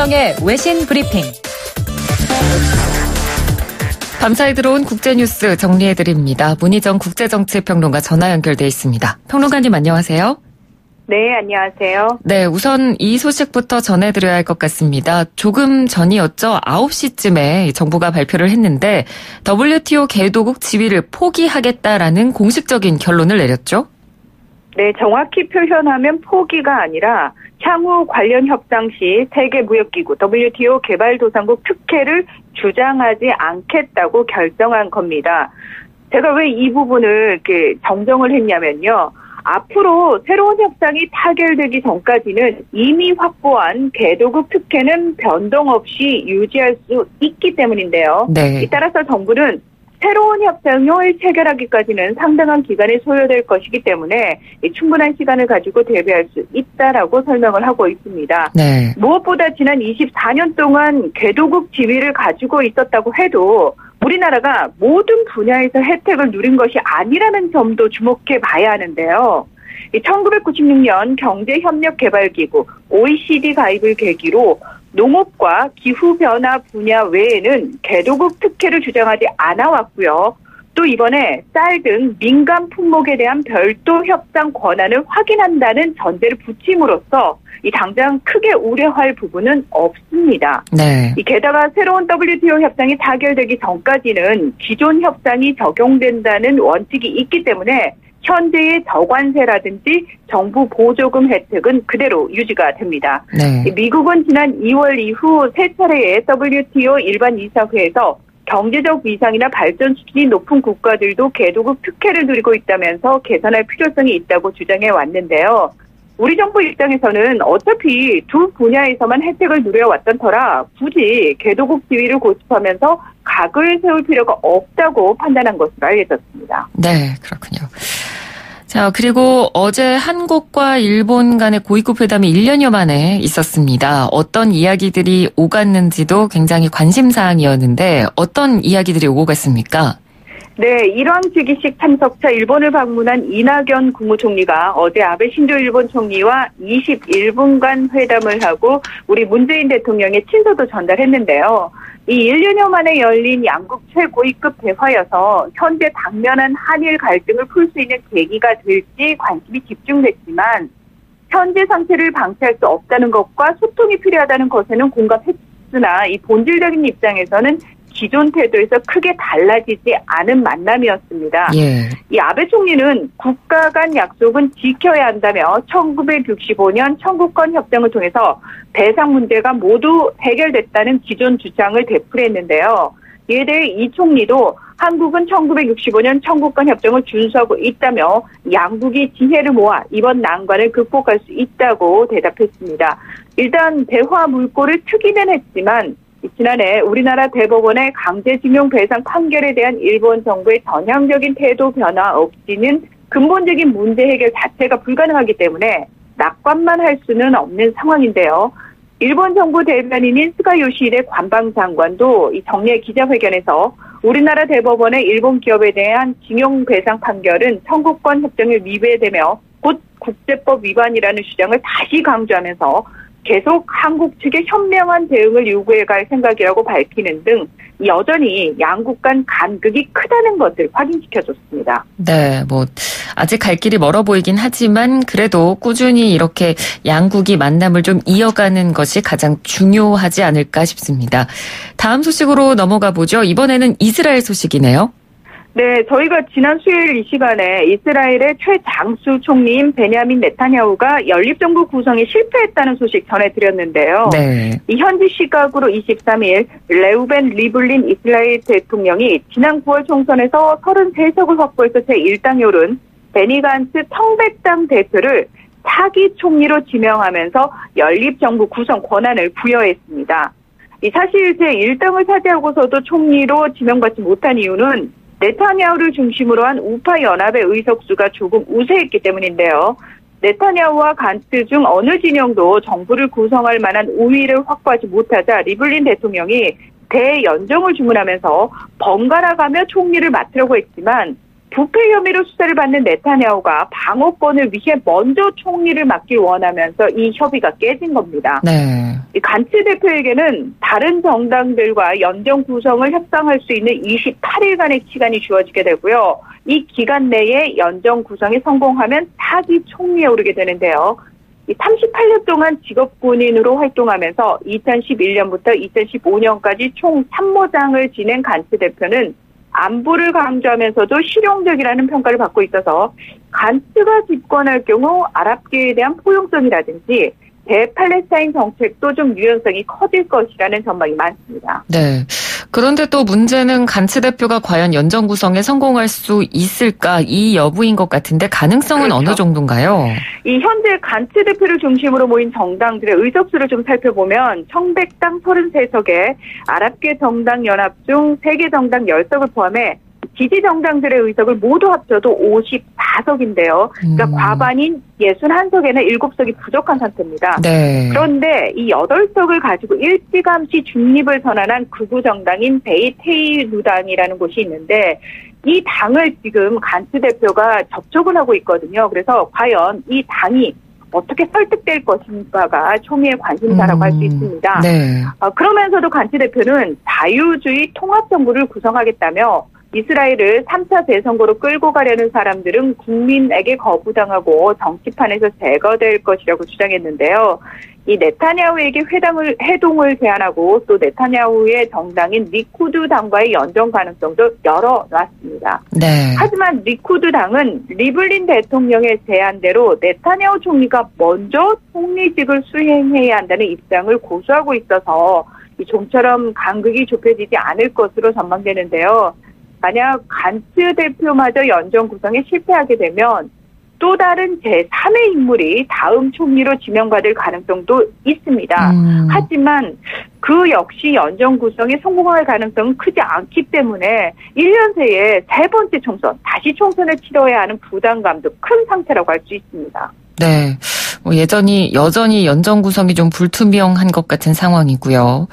문희정의 외신 브리핑. 밤사이 들어온 국제뉴스 정리해드립니다. 문희정 국제정치평론가 전화 연결돼 있습니다. 평론가님 안녕하세요. 네, 안녕하세요. 네, 우선 이 소식부터 전해드려야 할 것 같습니다. 조금 전이었죠. 9시쯤에 정부가 발표를 했는데 WTO 개도국 지위를 포기하겠다라는 공식적인 결론을 내렸죠. 네, 정확히 표현하면 포기가 아니라 향후 관련 협상 시 세계무역기구 WTO 개발도상국 특혜를 주장하지 않겠다고 결정한 겁니다. 제가 왜 이 부분을 이렇게 정정을 했냐면요. 앞으로 새로운 협상이 타결되기 전까지는 이미 확보한 개도국 특혜는 변동 없이 유지할 수 있기 때문인데요. 네. 따라서 정부는 새로운 협상을 체결하기까지는 상당한 기간이 소요될 것이기 때문에 충분한 시간을 가지고 대비할 수 있다라고 설명을 하고 있습니다. 네. 무엇보다 지난 24년 동안 개도국 지위를 가지고 있었다고 해도 우리나라가 모든 분야에서 혜택을 누린 것이 아니라는 점도 주목해 봐야 하는데요. 1996년 경제협력개발기구 OECD 가입을 계기로 농업과 기후변화 분야 외에는 개도국 특혜를 주장하지 않아왔고요. 또 이번에 쌀 등 민간 품목에 대한 별도 협상 권한을 확인한다는 전제를 붙임으로써 당장 크게 우려할 부분은 없습니다. 네. 게다가 새로운 WTO 협상이 타결되기 전까지는 기존 협상이 적용된다는 원칙이 있기 때문에 현재의 저관세라든지 정부 보조금 혜택은 그대로 유지가 됩니다. 네. 미국은 지난 2월 이후 세 차례의 WTO 일반 이사회에서 경제적 위상이나 발전 수준이 높은 국가들도 개도국 특혜를 누리고 있다면서 개선할 필요성이 있다고 주장해 왔는데요. 우리 정부 입장에서는 어차피 두 분야에서만 혜택을 누려왔던 터라 굳이 개도국 지위를 고집하면서 각을 세울 필요가 없다고 판단한 것으로 알려졌습니다. 네, 그렇군요. 자, 그리고 어제 한국과 일본 간의 고위급 회담이 1년여 만에 있었습니다. 어떤 이야기들이 오갔는지도 굉장히 관심사항이었는데 어떤 이야기들이 오고 갔습니까? 네, 일왕 즉위식 참석차 일본을 방문한 이낙연 국무총리가 어제 아베 신조 일본 총리와 21분간 회담을 하고 우리 문재인 대통령의 친서도 전달했는데요. 이 1년여 만에 열린 양국 최고위급 대화여서 현재 당면한 한일 갈등을 풀 수 있는 계기가 될지 관심이 집중됐지만 현재 상태를 방치할 수 없다는 것과 소통이 필요하다는 것에는 공감했으나 이 본질적인 입장에서는 기존 태도에서 크게 달라지지 않은 만남이었습니다. 예. 이 아베 총리는 국가 간 약속은 지켜야 한다며 1965년 청구권 협정을 통해서 배상 문제가 모두 해결됐다는 기존 주장을 되풀이했는데요. 이에 대해 이 총리도 한국은 1965년 청구권 협정을 준수하고 있다며 양국이 지혜를 모아 이번 난관을 극복할 수 있다고 대답했습니다. 일단 대화 물꼬를 트기는 했지만 지난해 우리나라 대법원의 강제징용 배상 판결에 대한 일본 정부의 전향적인 태도 변화 없이는 근본적인 문제 해결 자체가 불가능하기 때문에 낙관만 할 수는 없는 상황인데요. 일본 정부 대변인인 스가 요시히데 관방장관도 이 정례 기자회견에서 우리나라 대법원의 일본 기업에 대한 징용 배상 판결은 청구권 협정에 위배되며 곧 국제법 위반이라는 주장을 다시 강조하면서 계속 한국 측의 현명한 대응을 요구해갈 생각이라고 밝히는 등 여전히 양국 간 간극이 크다는 것을 확인시켜줬습니다. 네, 아직 갈 길이 멀어 보이긴 하지만 그래도 꾸준히 이렇게 양국이 만남을 좀 이어가는 것이 가장 중요하지 않을까 싶습니다. 다음 소식으로 넘어가 보죠. 이번에는 이스라엘 소식이네요. 네, 저희가 지난 수요일 이 시간에 이스라엘의 최장수 총리인 베냐민 네타냐후가 연립정부 구성에 실패했다는 소식 전해드렸는데요. 네. 이 현지 시각으로 23일 레우벤 리블린 이스라엘 대통령이 지난 9월 총선에서 33석을 확보해서 제1당에 오른 베니 간츠 청백당 대표를 차기 총리로 지명하면서 연립정부 구성 권한을 부여했습니다. 사실 제1당을 차지하고서도 총리로 지명받지 못한 이유는 네타냐후를 중심으로 한 우파 연합의 의석수가 조금 우세했기 때문인데요. 네타냐후와 간츠 중 어느 진영도 정부를 구성할 만한 우위를 확보하지 못하자 리블린 대통령이 대연정을 주문하면서 번갈아가며 총리를 맡으려고 했지만 부패 혐의로 수사를 받는 네타냐후가 방어권을 위해 먼저 총리를 맡길 원하면서 이 협의가 깨진 겁니다. 네. 이 간츠 대표에게는 다른 정당들과 연정 구성을 협상할 수 있는 28일간의 시간이 주어지게 되고요. 이 기간 내에 연정 구성에 성공하면 차기 총리에 오르게 되는데요. 38년 동안 직업군인으로 활동하면서 2011년부터 2015년까지 총参谋장을 지낸 간츠 대표는 안보를 강조하면서도 실용적이라는 평가를 받고 있어서 간츠가 집권할 경우 아랍계에 대한 포용성이라든지 대팔레스타인 정책도 좀 유연성이 커질 것이라는 전망이 많습니다. 네. 그런데 또 문제는 간츠 대표가 과연 연정 구성에 성공할 수 있을까 이 여부인 것 같은데 가능성은 그렇죠. 어느 정도인가요? 이 현재 간츠 대표를 중심으로 모인 정당들의 의석수를 좀 살펴보면 청백당 33석에 아랍계 정당 연합 중 3개 정당 10석을 포함해 지지 정당들의 의석을 모두 합쳐도 54석인데요. 그러니까 과반인 61석에는 7석이 부족한 상태입니다. 네. 그런데 이 8석을 가지고 일찌감치 중립을 선언한 극우 정당인 베이테이루당이라는 곳이 있는데 이 당을 지금 간츠 대표가 접촉을 하고 있거든요. 그래서 과연 이 당이 어떻게 설득될 것인가가 초미의 관심사라고 할 수 있습니다. 네. 그러면서도 간츠 대표는 자유주의 통합정부를 구성하겠다며 이스라엘을 3차 대선거로 끌고 가려는 사람들은 국민에게 거부당하고 정치판에서 제거될 것이라고 주장했는데요. 이 네타냐후에게 회동을 제안하고 또 네타냐후의 정당인 리쿠드 당과의 연정 가능성도 열어놨습니다. 네. 하지만 리쿠드 당은 리블린 대통령의 제안대로 네타냐후 총리가 먼저 총리직을 수행해야 한다는 입장을 고수하고 있어서 좀처럼 간극이 좁혀지지 않을 것으로 전망되는데요. 만약 간츠 대표마저 연정 구성에 실패하게 되면 또 다른 제3의 인물이 다음 총리로 지명받을 가능성도 있습니다. 하지만 그 역시 연정 구성에 성공할 가능성은 크지 않기 때문에 1년 새에 3번째 총선, 다시 총선을 치러야 하는 부담감도 큰 상태라고 할 수 있습니다. 네. 여전히 연정 구성이 좀 불투명한 것 같은 상황이고요.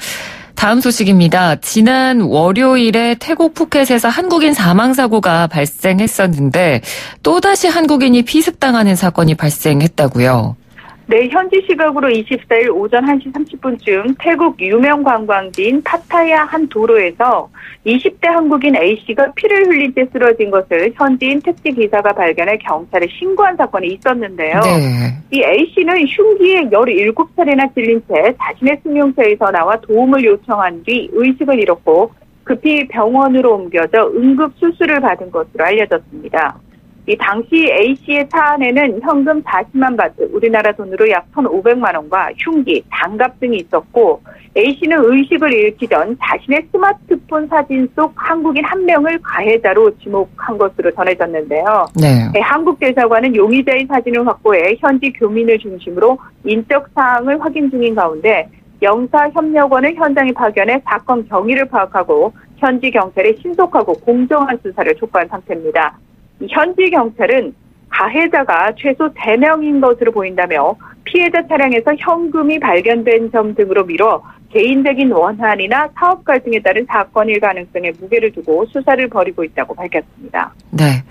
다음 소식입니다. 지난 월요일에 태국 푸켓에서 한국인 사망사고가 발생했었는데 또다시 한국인이 피습당하는 사건이 발생했다고요. 네, 현지 시각으로 24일 오전 1시 30분쯤 태국 유명 관광지인 파타야 한 도로에서 20대 한국인 A씨가 피를 흘린 채 쓰러진 것을 현지인 택시 기사가 발견해 경찰에 신고한 사건이 있었는데요. 네. 이 A씨는 흉기에 17차례나 찔린 채 자신의 승용차에서 나와 도움을 요청한 뒤 의식을 잃었고 급히 병원으로 옮겨져 응급 수술을 받은 것으로 알려졌습니다. 이 당시 A씨의 차 안에는 현금 40만 바트, 우리나라 돈으로 약 1,500만 원과 흉기, 장갑 등이 있었고 A씨는 의식을 잃기 전 자신의 스마트폰 사진 속 한국인 한 명을 가해자로 지목한 것으로 전해졌는데요. 네. 한국 대사관은 용의자의 사진을 확보해 현지 교민을 중심으로 인적 사항을 확인 중인 가운데 영사협력원을 현장에 파견해 사건 경위를 파악하고 현지 경찰에 신속하고 공정한 수사를 촉구한 상태입니다. 현지 경찰은 가해자가 최소 3명인 것으로 보인다며 피해자 차량에서 현금이 발견된 점 등으로 미뤄 개인적인 원한이나 사업 갈등에 따른 사건일 가능성에 무게를 두고 수사를 벌이고 있다고 밝혔습니다. 네.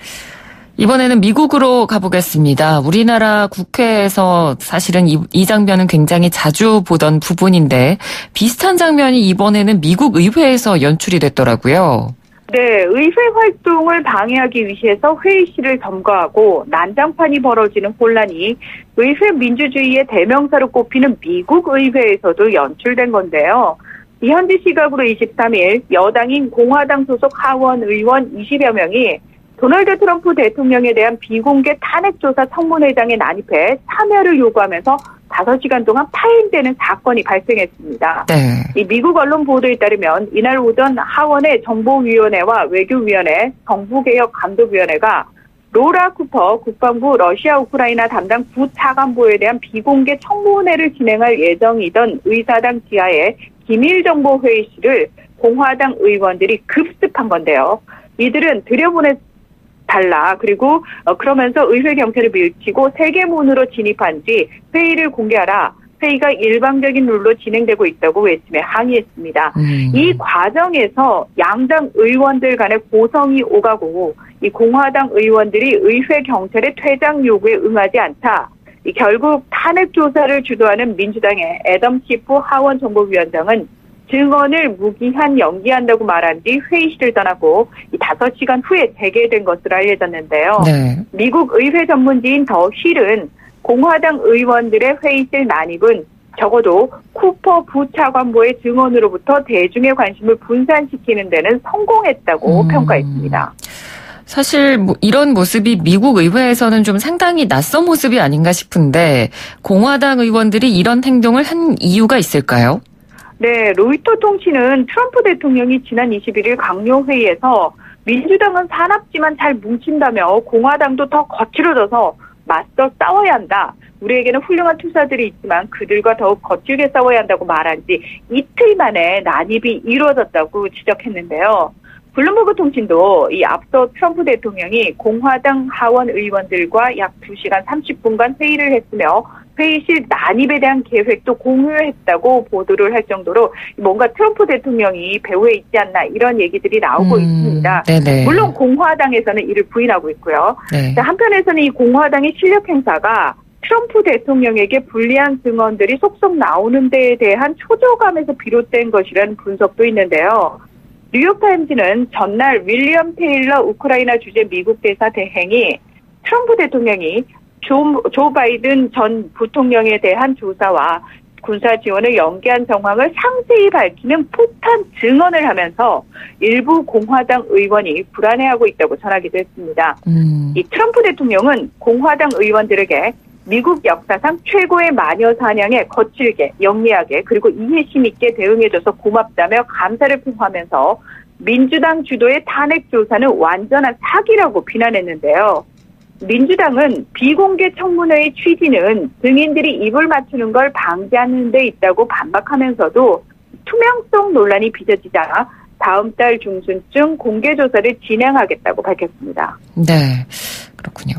이번에는 미국으로 가보겠습니다. 우리나라 국회에서 사실은 이 장면은 굉장히 자주 보던 부분인데 비슷한 장면이 이번에는 미국 의회에서 연출이 됐더라고요. 네, 의회 활동을 방해하기 위해서 회의실을 점거하고 난장판이 벌어지는 혼란이 의회 민주주의의 대명사로 꼽히는 미국 의회에서도 연출된 건데요. 이 현지 시각으로 23일 여당인 공화당 소속 하원 의원 20여 명이 도널드 트럼프 대통령에 대한 비공개 탄핵조사 청문회장에 난입해 참여를 요구하면서 5시간 동안 파행되는 사건이 발생했습니다. 네. 이 미국 언론 보도에 따르면 이날 오전 하원의 정보위원회와 외교위원회, 정부개혁감독위원회가 로라 쿠퍼 국방부 러시아 우크라이나 담당 부차관보에 대한 비공개 청문회를 진행할 예정이던 의사당 지하의 기밀정보회의실을 공화당 의원들이 급습한 건데요. 이들은 들여보내달라. 그리고 그러면서 의회 경찰을 밀치고 세계문으로 진입한 뒤 회의를 공개하라. 회의가 일방적인 룰로 진행되고 있다고 외치며 항의했습니다. 이 과정에서 양당 의원들 간의 고성이 오가고 이 공화당 의원들이 의회 경찰의 퇴장 요구에 응하지 않자 결국 탄핵 조사를 주도하는 민주당의 애덤 시프 하원 정보위원장은 증언을 무기한 연기한다고 말한 뒤 회의실을 떠나고 5시간 후에 재개된 것으로 알려졌는데요. 네. 미국 의회 전문지인 더 힐은 공화당 의원들의 회의실 난입은 적어도 쿠퍼 부차관보의 증언으로부터 대중의 관심을 분산시키는 데는 성공했다고 평가했습니다. 사실 이런 모습이 미국 의회에서는 좀 상당히 낯선 모습이 아닌가 싶은데 공화당 의원들이 이런 행동을 한 이유가 있을까요? 네, 로이터 통신은 트럼프 대통령이 지난 21일 강요회의에서 민주당은 사납지만 잘 뭉친다며 공화당도 더 거칠어져서 맞서 싸워야 한다. 우리에게는 훌륭한 투사들이 있지만 그들과 더욱 거칠게 싸워야 한다고 말한 지 이틀 만에 난입이 이루어졌다고 지적했는데요. 블룸버그 통신도 이 앞서 트럼프 대통령이 공화당 하원 의원들과 약 2시간 30분간 회의를 했으며 회의실 난입에 대한 계획도 공유했다고 보도를 할 정도로 뭔가 트럼프 대통령이 배후에 있지 않나 이런 얘기들이 나오고 있습니다. 네네. 물론 공화당에서는 이를 부인하고 있고요. 네. 한편에서는 이 공화당의 실력 행사가 트럼프 대통령에게 불리한 증언들이 속속 나오는 데에 대한 초조감에서 비롯된 것이라는 분석도 있는데요. 뉴욕타임즈는 전날 윌리엄 테일러 우크라이나 주재 미국 대사 대행이 트럼프 대통령이 조 바이든 전 부통령에 대한 조사와 군사 지원을 연기한 정황을 상세히 밝히는 폭탄 증언을 하면서 일부 공화당 의원이 불안해하고 있다고 전하기도 했습니다. 이 트럼프 대통령은 공화당 의원들에게 미국 역사상 최고의 마녀 사냥에 거칠게, 영리하게 그리고 이해심 있게 대응해줘서 고맙다며 감사를 표하면서 민주당 주도의 탄핵 조사는 완전한 사기라고 비난했는데요. 민주당은 비공개 청문회의 취지는 증인들이 입을 맞추는 걸 방지하는 데 있다고 반박하면서도 투명성 논란이 빚어지자 다음 달 중순쯤 공개 조사를 진행하겠다고 밝혔습니다. 네, 그렇군요.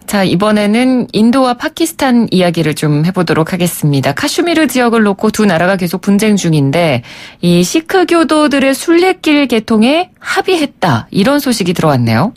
자, 이번에는 인도와 파키스탄 이야기를 좀 해보도록 하겠습니다. 카슈미르 지역을 놓고 두 나라가 계속 분쟁 중인데 이 시크 교도들의 순례길 개통에 합의했다. 이런 소식이 들어왔네요.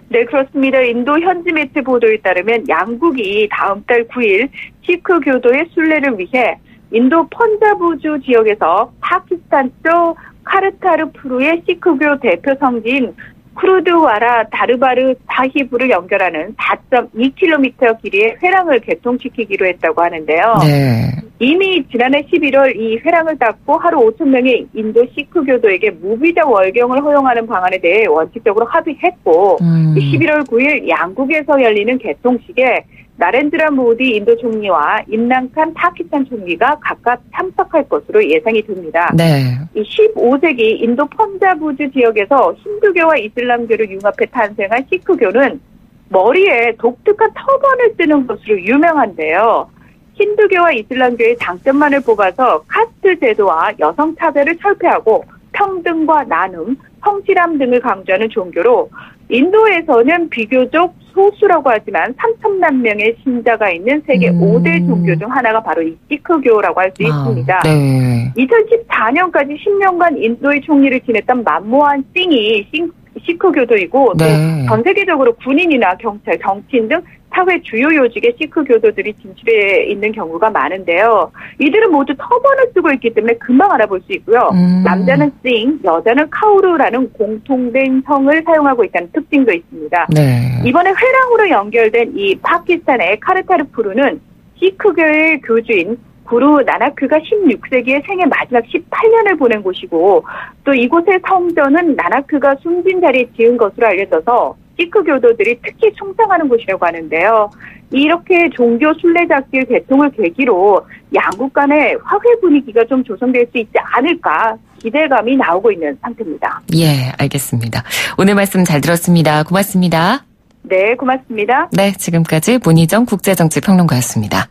네, 그렇습니다. 인도 현지 매체 보도에 따르면 양국이 다음 달 9일 시크 교도의 순례를 위해 인도 펀자브주 지역에서 파키스탄 쪽 카르타르푸르의 시크교 대표 성지인 쿠르드와라 다르바르 사히브를 연결하는 4.2km 길이의 회랑을 개통시키기로 했다고 하는데요. 네. 이미 지난해 11월 이 회랑을 닫고 하루 5,000명의 인도 시크 교도에게 무비자 월경을 허용하는 방안에 대해 원칙적으로 합의했고 11월 9일 양국에서 열리는 개통식에 나렌드라 모디 인도 총리와 임란 칸 파키스탄 총리가 각각 참석할 것으로 예상이 됩니다. 네. 이 15세기 인도 펀자부주 지역에서 힌두교와 이슬람교를 융합해 탄생한 시크교는 머리에 독특한 터번을 쓰는 것으로 유명한데요. 힌두교와 이슬람교의 장점만을 뽑아서 카스트 제도와 여성 차별을 철폐하고 평등과 나눔, 성실함 등을 강조하는 종교로 인도에서는 비교적 소수라고 하지만 3천만 명의 신자가 있는 세계 5대 종교 중 하나가 바로 이 시크교라고 할 수 있습니다. 네. 2014년까지 10년간 인도의 총리를 지냈던 만모한 싱이 시크교도이고 네. 또 전 세계적으로 군인이나 경찰, 정치인 등 사회 주요 요직에 시크 교도들이 진출해 있는 경우가 많은데요. 이들은 모두 터번을 쓰고 있기 때문에 금방 알아볼 수 있고요. 남자는 싱, 여자는 카우루라는 공통된 성을 사용하고 있다는 특징도 있습니다. 네. 이번에 회랑으로 연결된 이 파키스탄의 카르타르푸르는 시크교의 교주인 구루 나나크가 16세기의 생애 마지막 18년을 보낸 곳이고 또 이곳의 성전은 나나크가 숨진 자리에 지은 것으로 알려져서 시크 교도들이 특히 숭상하는 곳이라고 하는데요. 이렇게 종교 순례자길 개통을 계기로 양국 간의 화해 분위기가 좀 조성될 수 있지 않을까 기대감이 나오고 있는 상태입니다. 예, 알겠습니다. 오늘 말씀 잘 들었습니다. 고맙습니다. 네, 고맙습니다. 네, 지금까지 문희정 국제정치평론가였습니다.